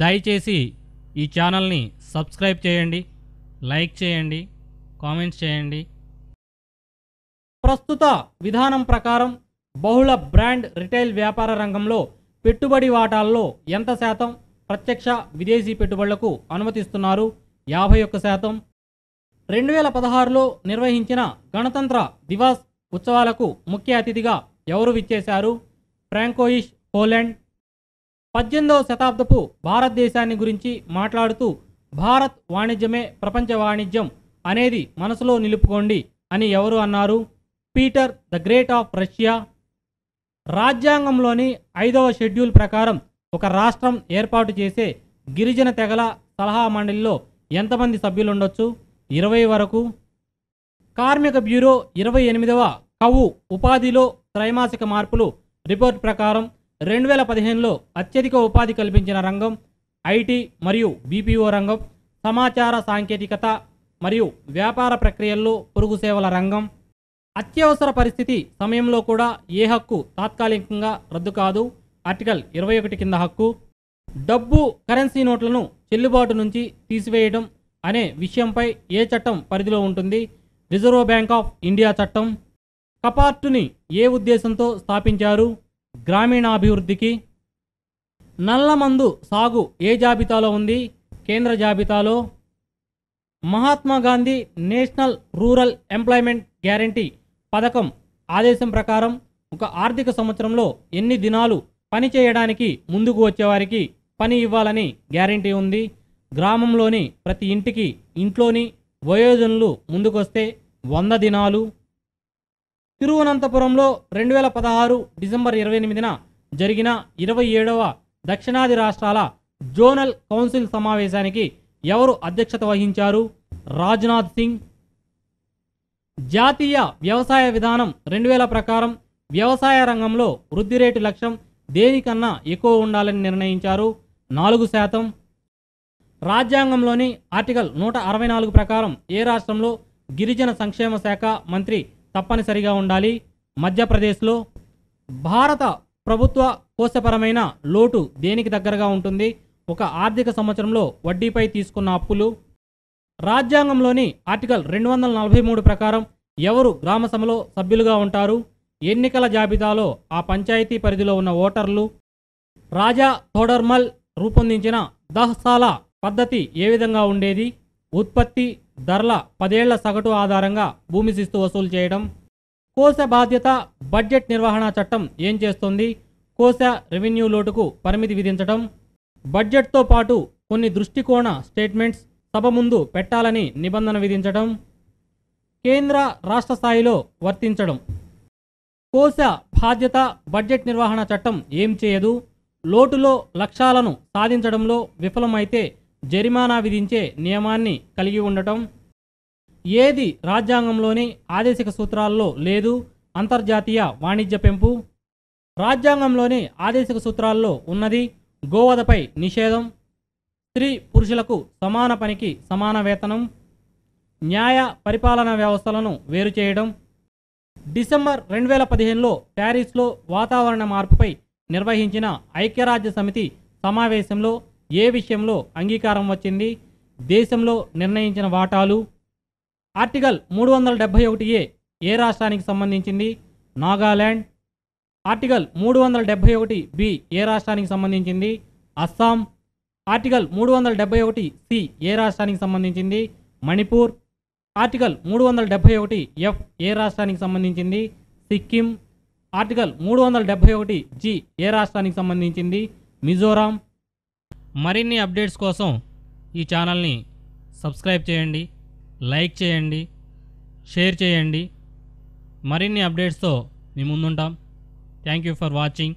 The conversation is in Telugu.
దయచేసి ఈ ఛానల్ని సబ్స్క్రైబ్ చేయండి, లైక్ చేయండి, కామెంట్స్ చేయండి. ప్రస్తుత విధానం ప్రకారం బహుళ బ్రాండ్ రిటైల్ వ్యాపార రంగంలో పెట్టుబడి వాటాల్లో ఎంత శాతం ప్రత్యక్ష విదేశీ పెట్టుబడులకు అనుమతిస్తున్నారు? 51%. 2016లో నిర్వహించిన గణతంత్ర దివాస్ ఉత్సవాలకు ముఖ్య అతిథిగా ఎవరు విచ్చేశారు? ఫ్రాంకోయిష్ హోలాండ్. 18వ శతాబ్దపు భారతదేశాన్ని గురించి మాట్లాడుతూ భారత్ వాణిజ్యమే ప్రపంచ వాణిజ్యం అనేది మనసులో నిలుపుకోండి అని ఎవరు అన్నారు? Peter the great of Russia. రాజ్యాంగంలోని 5వ షెడ్యూల్ ప్రకారం ఒక రాష్ట్రం ఏర్పాటు చేసే గిరిజన తెగల సలహా మండలిలో ఎంతమంది సభ్యులుండొచ్చు? 20 వరకు. కార్మిక బ్యూరో 28వ కవు ఉపాధిలో త్రైమాసిక మార్పులు రిపోర్ట్ ప్రకారం 2015లో అత్యధిక ఉపాధి కల్పించిన రంగం ఐటీ మరియు బీపీఓ రంగం, సమాచార సాంకేతికత మరియు వ్యాపార ప్రక్రియల్లో పొరుగు సేవల రంగం. అత్యవసర పరిస్థితి సమయంలో కూడా ఏ హక్కు తాత్కాలికంగా రద్దు కాదు? ఆర్టికల్ 21 కింద హక్కు. డబ్బు కరెన్సీ నోట్లను చెల్లుబాటు నుంచి తీసివేయడం అనే విషయంపై ఏ చట్టం పరిధిలో ఉంటుంది? రిజర్వ్ బ్యాంక్ ఆఫ్ ఇండియా చట్టం. కపార్టుని ఏ ఉద్దేశంతో స్థాపించారు? గ్రామీణాభివృద్ధికి. నల్లమందు సాగు ఏ జాబితాలో ఉంది? కేంద్ర జాబితాలో. Mahatma Gandhi national rural employment guarantee పథకం ఆదేశం ప్రకారం ఒక ఆర్థిక సంవత్సరంలో ఎన్ని దినాలు పని చేయడానికి ముందుకు వచ్చేవారికి పని ఇవ్వాలని గ్యారంటీ ఉంది? గ్రామంలోని ప్రతి ఇంట్లోని వయోజనులు ముందుకొస్తే 100 దినాలు. తిరువనంతపురంలో 2016 డిసెంబర్ 28న జరిగిన 27వ దక్షిణాది రాష్ట్రాల జోనల్ కౌన్సిల్ సమావేశానికి ఎవరు అధ్యక్షత వహించారు? రాజ్నాథ్ సింగ్. జాతీయ వ్యవసాయ విధానం 2000 ప్రకారం వ్యవసాయ రంగంలో వృద్ధి రేటు లక్ష్యం దేనికన్నా ఎక్కువ ఉండాలని నిర్ణయించారు? 4%. రాజ్యాంగంలోని ఆర్టికల్ 164 ప్రకారం ఏ రాష్ట్రంలో గిరిజన సంక్షేమ శాఖ మంత్రి తప్పనిసరిగా ఉండాలి? మధ్యప్రదేశ్లో. భారత ప్రభుత్వ కోశపరమైన లోటు దేనికి దగ్గరగా ఉంటుంది? ఒక ఆర్థిక సంవత్సరంలో వడ్డీపై తీసుకున్న అప్పులు. రాజ్యాంగంలోని ఆర్టికల్ 243 ప్రకారం ఎవరు గ్రామ సభలో సభ్యులుగా ఉంటారు? ఎన్నికల జాబితాలో ఆ పంచాయతీ పరిధిలో ఉన్న ఓటర్లు. రాజా తోడర్మల్ రూపొందించిన దహ్సాలా పద్ధతి ఏ విధంగా ఉండేది? ఉత్పత్తి ధరల 10 ఏళ్ల సగటు ఆధారంగా భూమి శిస్తు వసూలు చేయడం. కోశ బాధ్యత బడ్జెట్ నిర్వహణ చట్టం ఏం చేస్తుంది? కోశ రెవెన్యూ లోటుకు పరిమితి విధించడం. బడ్జెట్తో పాటు కొన్ని దృష్టికోణ స్టేట్మెంట్స్ సభ ముందు పెట్టాలని నిబంధన విధించడం. కేంద్ర రాష్ట్ర స్థాయిలో వర్తించడం. కోశ బాధ్యత బడ్జెట్ నిర్వహణ చట్టం ఏం చేయదు? లోటులో లక్ష్యాలను సాధించడంలో విఫలమైతే జరిమానా విధించే నియమాన్ని కలిగి ఉండటం. ఏది రాజ్యాంగంలోని ఆదేశిక సూత్రాల్లో లేదు? అంతర్జాతీయ వాణిజ్య పెంపు. రాజ్యాంగంలోని ఆదేశిక సూత్రాల్లో ఉన్నది గోవధపై నిషేధం, స్త్రీ పురుషులకు సమాన పనికి సమాన వేతనం, న్యాయ పరిపాలనా వ్యవస్థలను వేరు చేయడం. డిసెంబర్ 2015లో ప్యారిస్లో వాతావరణ మార్పుపై నిర్వహించిన ఐక్యరాజ్య సమితి సమావేశంలో ఏ విషయంలో అంగీకారం వచ్చింది? దేశంలో నిర్ణయించిన వాటాలు. ఆర్టికల్ 371A ఏ రాష్ట్రానికి సంబంధించింది? నాగాలాండ్. ఆర్టికల్ 371B ఏ రాష్ట్రానికి సంబంధించింది? అస్సాం. ఆర్టికల్ 371C ఏ రాష్ట్రానికి సంబంధించింది? మణిపూర్. ఆర్టికల్ 371F ఏ రాష్ట్రానికి సంబంధించింది? సిక్కిం. ఆర్టికల్ 371G ఏ రాష్ట్రానికి సంబంధించింది? మిజోరాం. మరిన్ని అప్డేట్స్ కోసం ఈ ఛానల్ని సబ్స్క్రైబ్ చేయండి, లైక్ చేయండి, షేర్ చేయండి. మరిన్ని అప్డేట్స్తో మీ ముందుంటాం. Thank you for watching.